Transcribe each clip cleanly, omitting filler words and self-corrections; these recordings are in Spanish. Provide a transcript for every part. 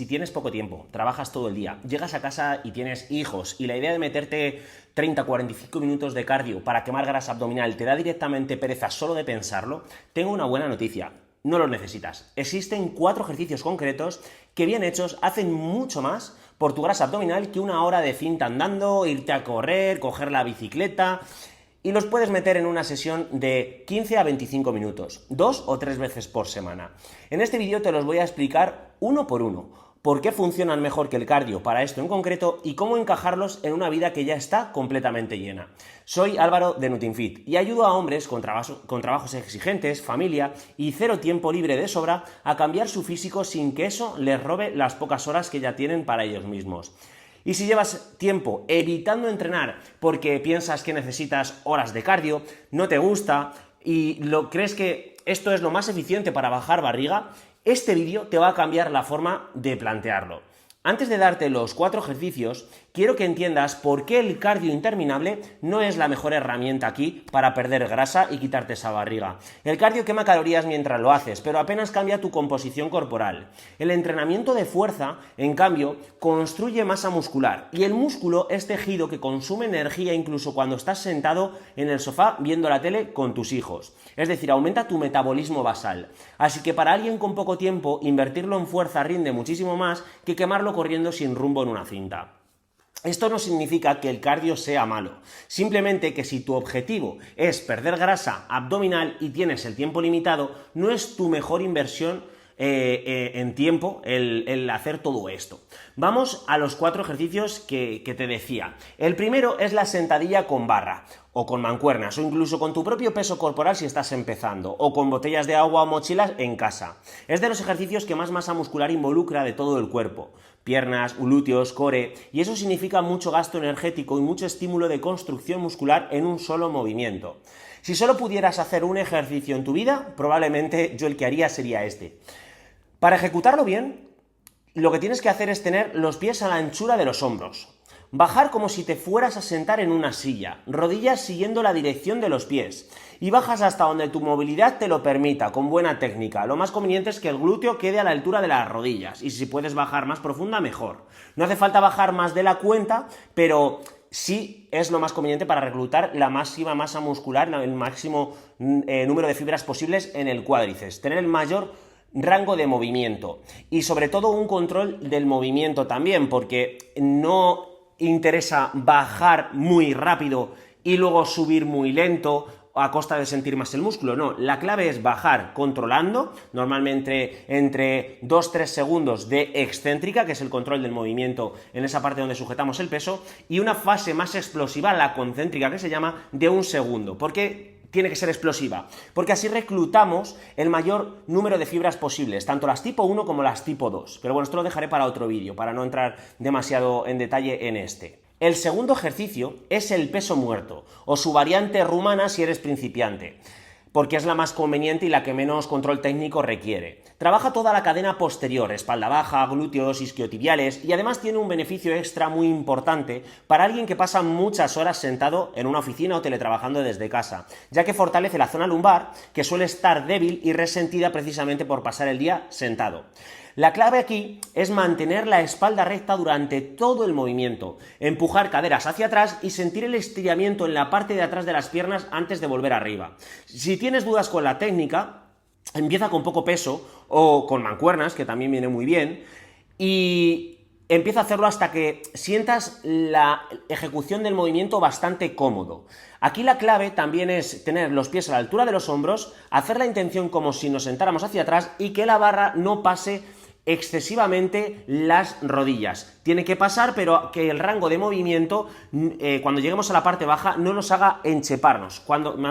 si tienes poco tiempo, trabajas todo el día, llegas a casa y tienes hijos y la idea de meterte 30-45 minutos de cardio para quemar grasa abdominal te da directamente pereza solo de pensarlo, tengo una buena noticia. No los necesitas. Existen 4 ejercicios concretos que bien hechos hacen mucho más por tu grasa abdominal que una hora de cinta andando, irte a correr, coger la bicicleta, y los puedes meter en una sesión de 15 a 25 minutos, 2 o 3 veces por semana. En este vídeo te los voy a explicar uno por uno, por qué funcionan mejor que el cardio para esto en concreto y cómo encajarlos en una vida que ya está completamente llena. Soy Álvaro de Nutinfit y ayudo a hombres con trabajos exigentes, familia y cero tiempo libre de sobra a cambiar su físico sin que eso les robe las pocas horas que ya tienen para ellos mismos. Y si llevas tiempo evitando entrenar porque piensas que necesitas horas de cardio, no te gusta y crees que esto es lo más eficiente para bajar barriga, este vídeo te va a cambiar la forma de plantearlo. Antes de darte los 4 ejercicios, quiero que entiendas por qué el cardio interminable no es la mejor herramienta aquí para perder grasa y quitarte esa barriga. El cardio quema calorías mientras lo haces, pero apenas cambia tu composición corporal. El entrenamiento de fuerza, en cambio, construye masa muscular, y el músculo es tejido que consume energía incluso cuando estás sentado en el sofá viendo la tele con tus hijos. Es decir, aumenta tu metabolismo basal. Así que para alguien con poco tiempo, invertirlo en fuerza rinde muchísimo más que quemarlo corriendo sin rumbo en una cinta. Esto no significa que el cardio sea malo, simplemente que si tu objetivo es perder grasa abdominal y tienes el tiempo limitado, no es tu mejor inversión en tiempo el hacer todo esto. Vamos a los 4 ejercicios que te decía. El primero es la sentadilla con barra, o con mancuernas, o incluso con tu propio peso corporal si estás empezando, o con botellas de agua o mochilas en casa. Es de los ejercicios que más masa muscular involucra de todo el cuerpo. Piernas, glúteos, core, y eso significa mucho gasto energético y mucho estímulo de construcción muscular en un solo movimiento. Si solo pudieras hacer un ejercicio en tu vida, probablemente yo el que haría sería este. Para ejecutarlo bien, lo que tienes que hacer es tener los pies a la anchura de los hombros. Bajar como si te fueras a sentar en una silla, rodillas siguiendo la dirección de los pies, y bajas hasta donde tu movilidad te lo permita, con buena técnica. Lo más conveniente es que el glúteo quede a la altura de las rodillas, y si puedes bajar más profunda, mejor. No hace falta bajar más de la cuenta, pero sí es lo más conveniente para reclutar la máxima masa muscular, el máximo número de fibras posibles en el cuádriceps, tener el mayor rango de movimiento y sobre todo un control del movimiento también, porque no interesa bajar muy rápido y luego subir muy lento a costa de sentir más el músculo. No, la clave es bajar controlando, normalmente entre 2-3 segundos de excéntrica, que es el control del movimiento en esa parte donde sujetamos el peso, y una fase más explosiva, la concéntrica que se llama, de 1 segundo. ¿Por qué tiene que ser explosiva? Porque así reclutamos el mayor número de fibras posibles, tanto las tipo 1 como las tipo 2. Pero bueno, esto lo dejaré para otro vídeo, para no entrar demasiado en detalle en este. El segundo ejercicio es el peso muerto, o su variante rumana si eres principiante, porque es la más conveniente y la que menos control técnico requiere. Trabaja toda la cadena posterior, espalda baja, glúteos, isquiotibiales, y además tiene un beneficio extra muy importante para alguien que pasa muchas horas sentado en una oficina o teletrabajando desde casa, ya que fortalece la zona lumbar, que suele estar débil y resentida precisamente por pasar el día sentado. La clave aquí es mantener la espalda recta durante todo el movimiento, empujar caderas hacia atrás y sentir el estiramiento en la parte de atrás de las piernas antes de volver arriba. Si tienes dudas con la técnica, empieza con poco peso o con mancuernas, que también viene muy bien, y empieza a hacerlo hasta que sientas la ejecución del movimiento bastante cómodo. Aquí la clave también es tener los pies a la altura de los hombros, hacer la intención como si nos sentáramos hacia atrás y que la barra no pase excesivamente las rodillas. Tiene que pasar, pero que el rango de movimiento, cuando lleguemos a la parte baja, no nos haga encheparnos.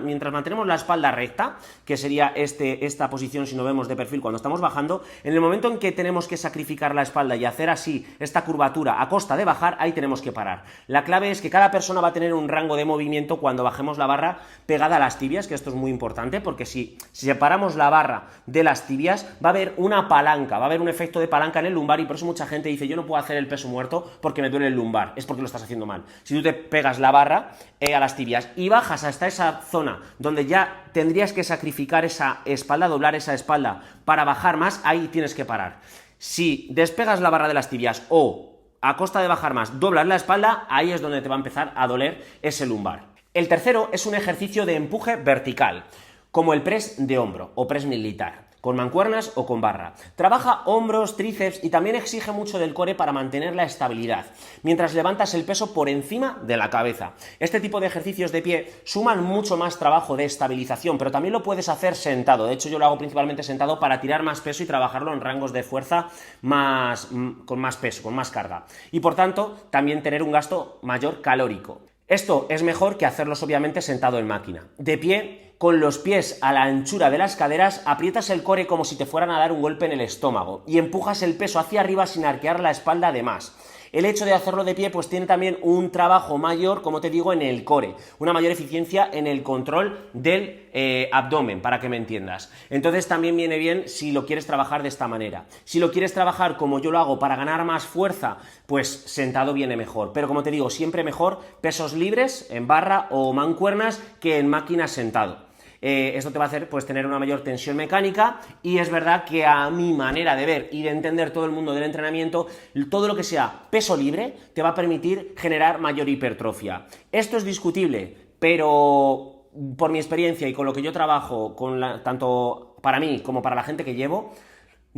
Mientras mantenemos la espalda recta, que sería esta posición si nos vemos de perfil cuando estamos bajando, en el momento en que tenemos que sacrificar la espalda y hacer así esta curvatura a costa de bajar, ahí tenemos que parar. La clave es que cada persona va a tener un rango de movimiento cuando bajemos la barra pegada a las tibias, que esto es muy importante, porque si separamos la barra de las tibias, va a haber una palanca, va a haber un efecto de palanca en el lumbar, y por eso mucha gente dice: yo no puedo hacer el peso muerto porque me duele el lumbar. Es porque lo estás haciendo mal. Si tú te pegas la barra a las tibias y bajas hasta esa zona donde ya tendrías que sacrificar esa espalda, doblar esa espalda para bajar más, ahí tienes que parar. Si despegas la barra de las tibias o a costa de bajar más, doblas la espalda, ahí es donde te va a empezar a doler ese lumbar. El tercero es un ejercicio de empuje vertical, como el press de hombro o press militar, con mancuernas o con barra. Trabaja hombros, tríceps y también exige mucho del core para mantener la estabilidad, mientras levantas el peso por encima de la cabeza. Este tipo de ejercicios de pie suman mucho más trabajo de estabilización, pero también lo puedes hacer sentado. De hecho, yo lo hago principalmente sentado para tirar más peso y trabajarlo en rangos de fuerza con más peso, con más carga. Y por tanto, también tener un gasto mayor calórico. Esto es mejor que hacerlos obviamente sentado en máquina. De pie, con los pies a la anchura de las caderas, aprietas el core como si te fueran a dar un golpe en el estómago y empujas el peso hacia arriba sin arquear la espalda de más. El hecho de hacerlo de pie pues tiene también un trabajo mayor, como te digo, en el core, una mayor eficiencia en el control del abdomen, para que me entiendas. Entonces también viene bien si lo quieres trabajar de esta manera. Si lo quieres trabajar como yo lo hago para ganar más fuerza, pues sentado viene mejor. Pero como te digo, siempre mejor pesos libres en barra o mancuernas que en máquina sentado. Esto te va a hacer pues tener una mayor tensión mecánica y es verdad que a mi manera de ver y de entender todo el mundo del entrenamiento, todo lo que sea peso libre te va a permitir generar mayor hipertrofia. Esto es discutible, pero por mi experiencia y con lo que yo trabajo, tanto para mí como para la gente que llevo,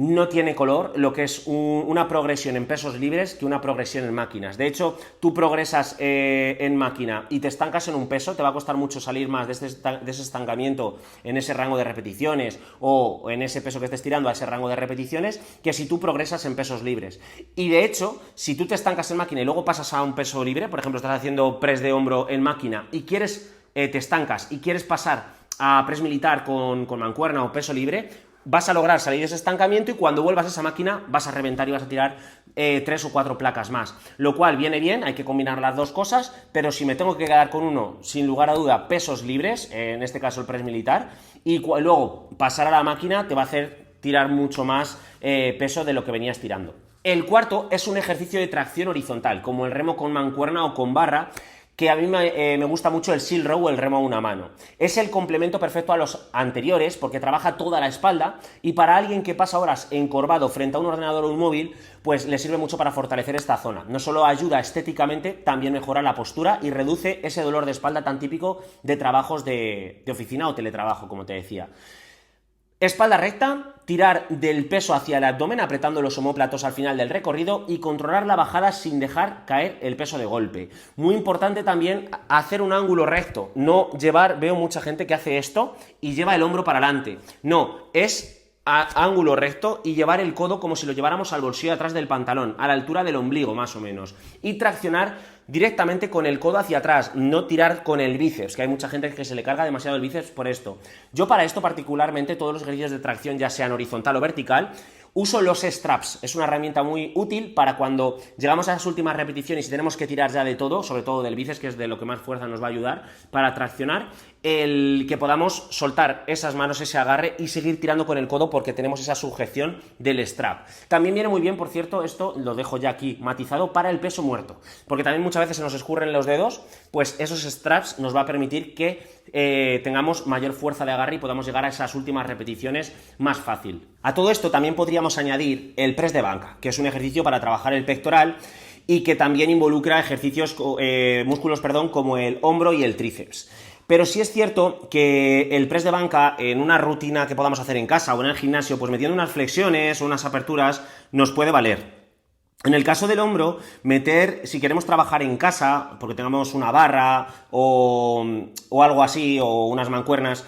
no tiene color lo que es una progresión en pesos libres que una progresión en máquinas. De hecho, tú progresas en máquina y te estancas en un peso, te va a costar mucho salir más de ese estancamiento en ese rango de repeticiones o en ese peso que estés tirando a ese rango de repeticiones, que si tú progresas en pesos libres. Y de hecho, si tú te estancas en máquina y luego pasas a un peso libre, por ejemplo, estás haciendo press de hombro en máquina y te estancas y quieres pasar a press militar con mancuerna o peso libre, vas a lograr salir de ese estancamiento y cuando vuelvas a esa máquina vas a reventar y vas a tirar 3 o 4 placas más, lo cual viene bien, hay que combinar las dos cosas, pero si me tengo que quedar con uno, sin lugar a duda, pesos libres, en este caso el press militar, y luego pasar a la máquina te va a hacer tirar mucho más peso de lo que venías tirando. El cuarto es un ejercicio de tracción horizontal, como el remo con mancuerna o con barra, que a mí me gusta mucho el seal row o el remo a una mano. Es el complemento perfecto a los anteriores porque trabaja toda la espalda y para alguien que pasa horas encorvado frente a un ordenador o un móvil, pues le sirve mucho para fortalecer esta zona. No solo ayuda estéticamente, también mejora la postura y reduce ese dolor de espalda tan típico de trabajos de oficina o teletrabajo, como te decía. Espalda recta, tirar del peso hacia el abdomen apretando los omóplatos al final del recorrido y controlar la bajada sin dejar caer el peso de golpe. Muy importante también hacer un ángulo recto, no veo mucha gente que hace esto y lleva el hombro para adelante. No, es ángulo recto y llevar el codo como si lo lleváramos al bolsillo atrás del pantalón, a la altura del ombligo más o menos. Y traccionar directamente con el codo hacia atrás, no tirar con el bíceps, que hay mucha gente que se le carga demasiado el bíceps por esto. Yo para esto particularmente, todos los ejercicios de tracción, ya sean horizontal o vertical, uso los straps. Es una herramienta muy útil para cuando llegamos a las últimas repeticiones y tenemos que tirar ya de todo, sobre todo del bíceps, que es de lo que más fuerza nos va a ayudar para traccionar, el que podamos soltar esas manos, ese agarre y seguir tirando con el codo porque tenemos esa sujeción del strap. También viene muy bien, por cierto, esto lo dejo ya aquí matizado, para el peso muerto, porque también muchas veces se nos escurren los dedos, pues esos straps nos va a permitir que tengamos mayor fuerza de agarre y podamos llegar a esas últimas repeticiones más fácil. A todo esto también podríamos añadir el press de banca, que es un ejercicio para trabajar el pectoral y que también involucra músculos como el hombro y el tríceps. Pero sí es cierto que el press de banca en una rutina que podamos hacer en casa o en el gimnasio, pues metiendo unas flexiones o unas aperturas, nos puede valer. En el caso del hombro, si queremos trabajar en casa, porque tengamos una barra o algo así, o unas mancuernas,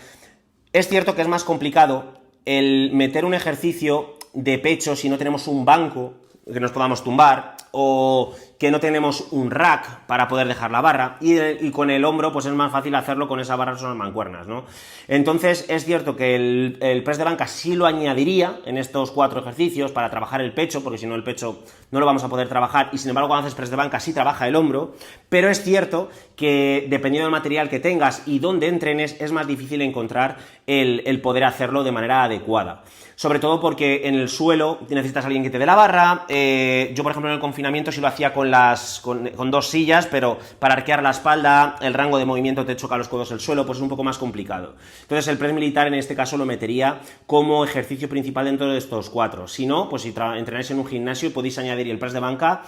es cierto que es más complicado el meter un ejercicio de pecho si no tenemos un banco que nos podamos tumbar, o que no tenemos un rack para poder dejar la barra, y con el hombro pues es más fácil hacerlo con esas barras o las mancuernas, ¿no? Entonces es cierto que el press de banca sí lo añadiría en estos 4 ejercicios para trabajar el pecho, porque si no el pecho no lo vamos a poder trabajar, y sin embargo cuando haces press de banca sí trabaja el hombro, pero es cierto que dependiendo del material que tengas y dónde entrenes es más difícil encontrar el poder hacerlo de manera adecuada. Sobre todo porque en el suelo necesitas a alguien que te dé la barra. Yo por ejemplo en el confinamiento sí lo hacía con con dos sillas, pero para arquear la espalda, el rango de movimiento te choca los codos el suelo, pues es un poco más complicado. Entonces el press militar en este caso lo metería como ejercicio principal dentro de estos 4. Si no, pues si entrenáis en un gimnasio podéis añadir el press de banca.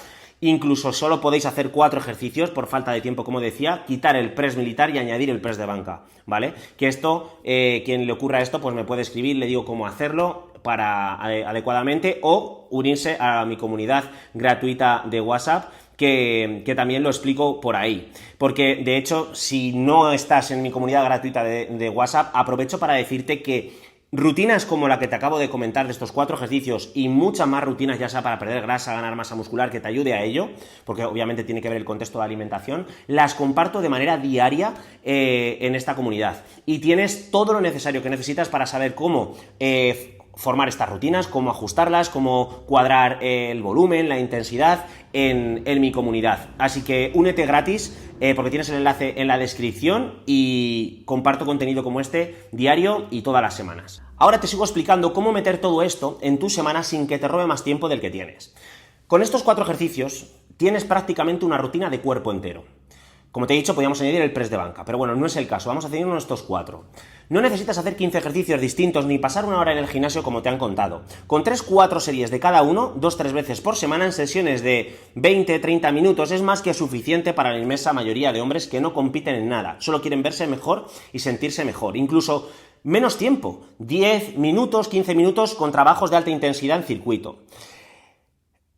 Incluso solo podéis hacer 4 ejercicios por falta de tiempo, como decía, quitar el press militar y añadir el press de banca, ¿vale? Que esto, quien le ocurra esto, pues me puede escribir, le digo cómo hacerlo adecuadamente, o unirse a mi comunidad gratuita de WhatsApp, que también lo explico por ahí. Porque, de hecho, si no estás en mi comunidad gratuita de WhatsApp, aprovecho para decirte que rutinas como la que te acabo de comentar de estos 4 ejercicios y muchas más rutinas, ya sea para perder grasa, ganar masa muscular, que te ayude a ello, porque obviamente tiene que ver el contexto de alimentación, las comparto de manera diaria en esta comunidad. Y tienes todo lo necesario que necesitas para saber cómo formar estas rutinas, cómo ajustarlas, cómo cuadrar el volumen, la intensidad en mi comunidad. Así que únete gratis, porque tienes el enlace en la descripción, y comparto contenido como este diario y todas las semanas. Ahora te sigo explicando cómo meter todo esto en tu semana sin que te robe más tiempo del que tienes. Con estos 4 ejercicios tienes prácticamente una rutina de cuerpo entero. Como te he dicho, podríamos añadir el press de banca, pero bueno, no es el caso, vamos a hacer estos 4. No necesitas hacer 15 ejercicios distintos ni pasar una hora en el gimnasio como te han contado. Con 3-4 series de cada uno, 2-3 veces por semana en sesiones de 20-30 minutos, es más que suficiente para la inmensa mayoría de hombres que no compiten en nada, solo quieren verse mejor y sentirse mejor. Incluso menos tiempo, 10 minutos, 15 minutos con trabajos de alta intensidad en circuito.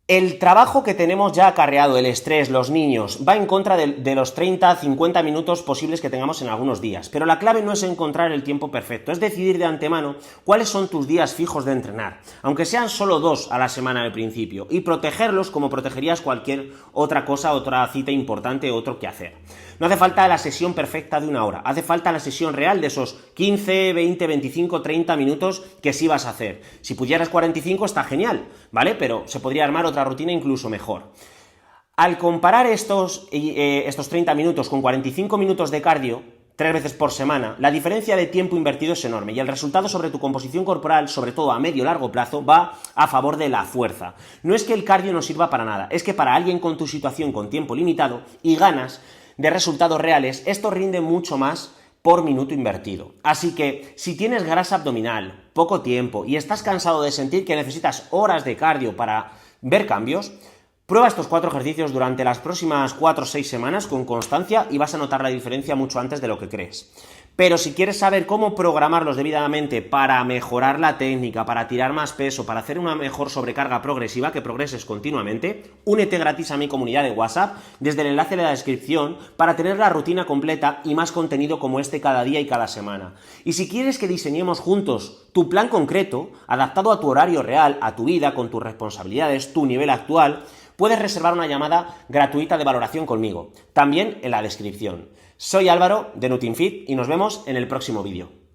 El trabajo que tenemos ya acarreado, el estrés, los niños, va en contra de los 30-50 minutos posibles que tengamos en algunos días, pero la clave no es encontrar el tiempo perfecto, es decidir de antemano cuáles son tus días fijos de entrenar, aunque sean solo 2 a la semana al principio, y protegerlos como protegerías cualquier otra cosa, otra cita importante, otro que hacer. No hace falta la sesión perfecta de 1 hora, hace falta la sesión real de esos 15, 20, 25, 30 minutos que sí vas a hacer. Si pudieras 45 está genial, ¿vale? Pero se podría armar otra rutina incluso mejor. Al comparar estos 30 minutos con 45 minutos de cardio, 3 veces por semana, la diferencia de tiempo invertido es enorme y el resultado sobre tu composición corporal, sobre todo a medio y largo plazo, va a favor de la fuerza. No es que el cardio no sirva para nada, es que para alguien con tu situación con tiempo limitado y ganas de resultados reales, esto rinde mucho más por minuto invertido. Así que, si tienes grasa abdominal, poco tiempo y estás cansado de sentir que necesitas horas de cardio para ver cambios, prueba estos 4 ejercicios durante las próximas 4 o 6 semanas con constancia y vas a notar la diferencia mucho antes de lo que crees. Pero si quieres saber cómo programarlos debidamente para mejorar la técnica, para tirar más peso, para hacer una mejor sobrecarga progresiva, que progreses continuamente, únete gratis a mi comunidad de WhatsApp desde el enlace de la descripción para tener la rutina completa y más contenido como este cada día y cada semana. Y si quieres que diseñemos juntos tu plan concreto, adaptado a tu horario real, a tu vida, con tus responsabilidades, tu nivel actual, puedes reservar una llamada gratuita de valoración conmigo, también en la descripción. Soy Álvaro de Nutinfit y nos vemos en el próximo vídeo.